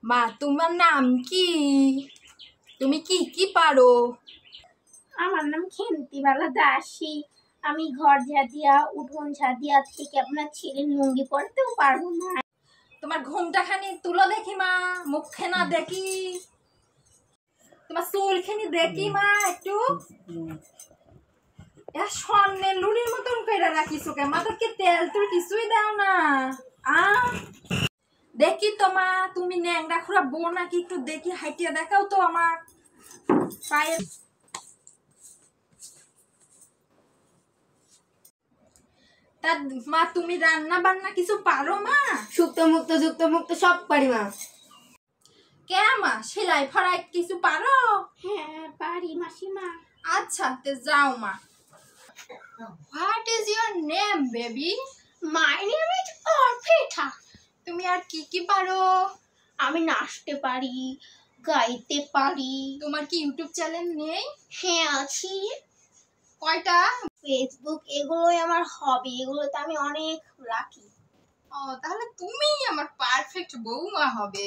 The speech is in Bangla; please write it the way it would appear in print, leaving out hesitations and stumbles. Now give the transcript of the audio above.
মা তোমার নাম কি? তুমি কি কি পারো? আমার নাম খেন্তিবালা দাসী। আমি ঘর ঝাঁটিয়া উঠোন ঝাঁটিয়া থেকে আপনার ছেলের লুঙ্গি পরতেও পারবো না। তোমার ঘুমটা খানি তুলো দেখি মা, মুখখানা দেখি, তোমার চুল খানি দেখি মা একটু। স্বর্ণের লুড়ির মতন কইরা রাখিস ওকে, মাথার কি তেল তুই কিছুই দাও না। দেখি তো মা, তুমি ন্যাংরা খুড়া বউ নাকি, একটু দেখি হাইটিয়া দেখাও তো আমার পায়ে। তা মা তুমি রান্না বান্না কিছু পারো মা? যুক্ত মুক্ত সব পারি মা। কে মা সেলাই ফড়াই কিছু পারো? হ্যাঁ পারি মাসিমা। আচ্ছা তে যাও মা। What is your name baby? My name is Arpita. তুমি আর কি কি পারো? আমি নাচতে পারি, গাইতে পারি। তোমার কি ইউটিউব চ্যানেল নেই? হ্যাঁ আছে। কয়টা? ফেসবুক, এগুলোই আমার হবি, এগুলোতে আমি অনেক রাখি। ও তাহলে তুমিই আমার পারফেক্ট বৌমা হবে।